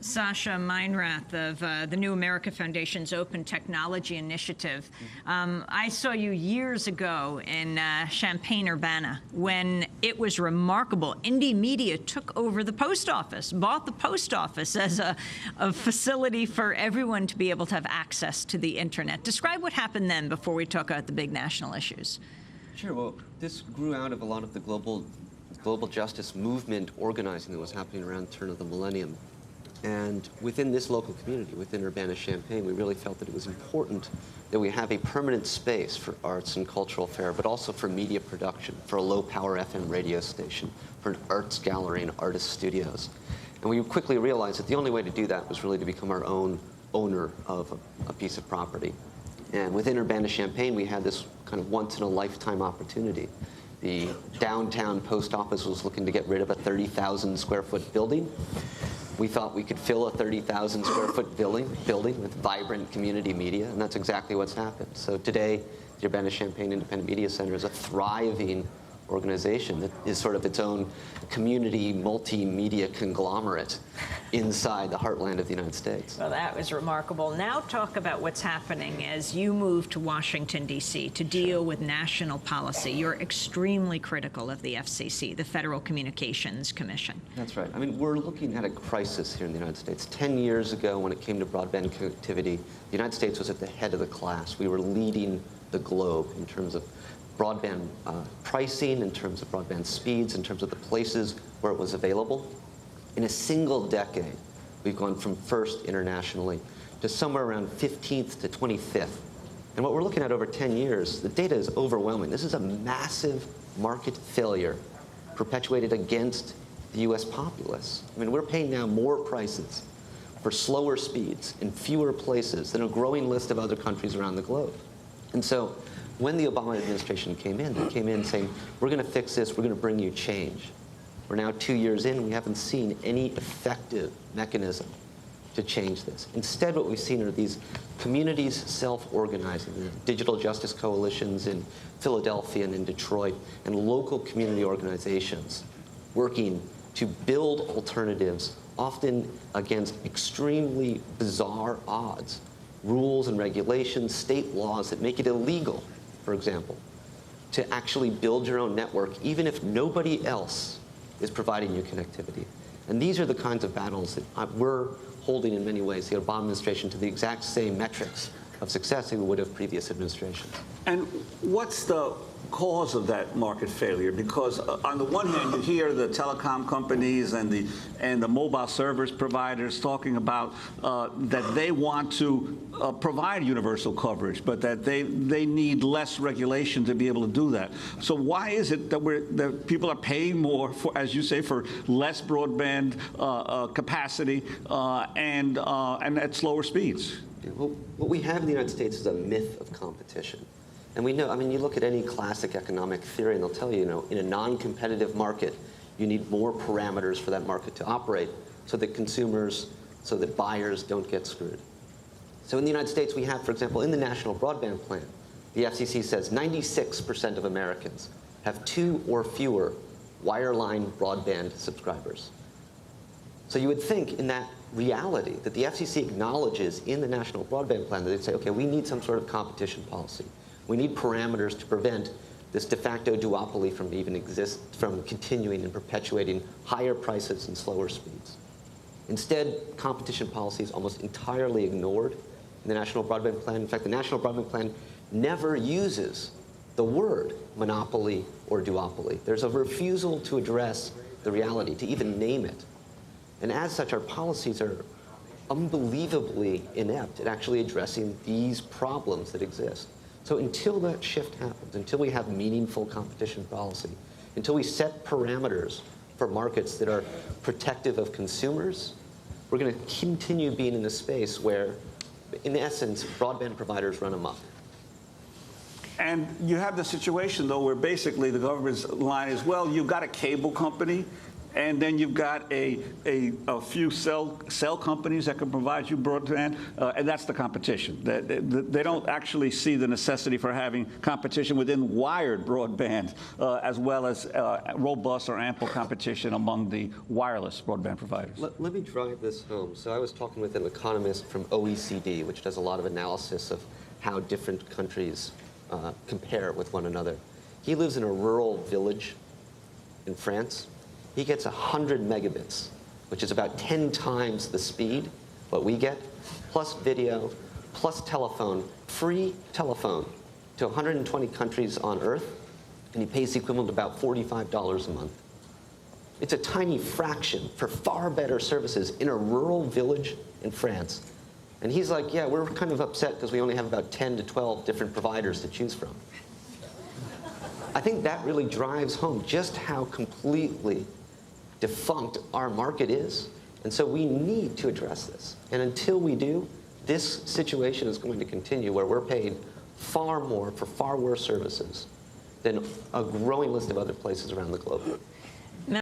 Sascha Meinrath of the New America Foundation's Open Technology Initiative. I saw you years ago in Champaign-Urbana when it was remarkable. Indie Media took over the post office, bought the post office as a facility for everyone to be able to have access to the internet. Describe what happened then before we talk about the big national issues. Sure. Well, this grew out of a lot of the global justice movement organizing that was happening around the turn of the millennium. And within this local community, within Urbana-Champaign, we really felt that it was important that we have a permanent space for arts and cultural fare, but also for media production, for a low-power FM radio station, for an arts gallery and artist studios. And we quickly realized that the only way to do that was really to become our own owner of a piece of property. And within Urbana-Champaign, we had this kind of once-in-a-lifetime opportunity. The downtown post office was looking to get rid of a 30,000 square foot building. We thought we could fill a 30,000 square foot building with vibrant community media, and that's exactly what's happened. So today, the Urbana-Champaign Independent Media Center is a thriving organization that is sort of its own community multimedia conglomerate inside the heartland of the United States. Well, that was remarkable. Now talk about what's happening as you move to Washington, D.C. to deal with national policy. You're extremely critical of the FCC, the Federal Communications Commission. That's right. I mean, we're looking at a crisis here in the United States. 10 years ago, when it came to broadband connectivity, the United States was at the head of the class. We were leading the globe in terms of broadband pricing, in terms of broadband speeds, in terms of the places where it was available. In a single decade, we've gone from first internationally to somewhere around 15th to 25th. And what we're looking at over 10 years, the data is overwhelming. This is a massive market failure perpetuated against the US populace. I mean, we're paying now more prices for slower speeds in fewer places than a growing list of other countries around the globe. And so when the Obama administration came in, they came in saying, we're going to fix this, we're going to bring you change. We're now 2 years in, we haven't seen any effective mechanism to change this. Instead, what we've seen are these communities self-organizing, digital justice coalitions in Philadelphia and in Detroit, and local community organizations working to build alternatives, often against extremely bizarre odds. Rules and regulations, state laws that make it illegal, for example, to actually build your own network, even if nobody else is providing you connectivity. And these are the kinds of battles that we're holding in many ways the Obama administration to the exact same metrics of success they would have previous administrations. And what's the cause of that market failure? Because on the one hand, you hear the telecom companies and the mobile service providers talking about that they want to provide universal coverage, but that they need less regulation to be able to do that. So why is it that people are paying more for, as you say, for less broadband capacity and at slower speeds? Well, what we have in the United States is a myth of competition. And we know, I mean, you look at any classic economic theory and they'll tell you, in a non-competitive market, you need more parameters for that market to operate so that buyers don't get screwed. So in the United States, we have, for example, in the National Broadband Plan, the FCC says 96% of Americans have 2 or fewer wireline broadband subscribers. So you would think in that reality that the FCC acknowledges in the National Broadband Plan that they'd say, okay, we need some sort of competition policy. We need parameters to prevent this de facto duopoly from continuing and perpetuating higher prices and slower speeds. Instead, competition policy is almost entirely ignored in the National Broadband Plan. In fact, the National Broadband Plan never uses the word monopoly or duopoly. There's a refusal to address the reality, to even name it. And as such, our policies are unbelievably inept at actually addressing these problems that exist. So until that shift happens, until we have meaningful competition policy, until we set parameters for markets that are protective of consumers, we're going to continue being in a space where, in essence, broadband providers run amok. And you have the situation, though, where basically the government's line is, well, you've got a cable company, and then you've got a few cell companies that can provide you broadband, and that's the competition. They don't actually see the necessity for having competition within wired broadband, as well as robust or ample competition among the wireless broadband providers. Let me drive this home. So I was talking with an economist from OECD, which does a lot of analysis of how different countries compare with one another. He lives in a rural village in France. He gets 100 megabits, which is about 10 times the speed what we get, plus video, plus telephone, free telephone to 120 countries on Earth, and he pays the equivalent of about $45 a month. It's a tiny fraction for far better services in a rural village in France. And he's like, yeah, we're kind of upset because we only have about 10 to 12 different providers to choose from. I think that really drives home just how completely defunct our market is. And so we need to address this. And until we do, this situation is going to continue where we're paid far more for far worse services than a growing list of other places around the globe.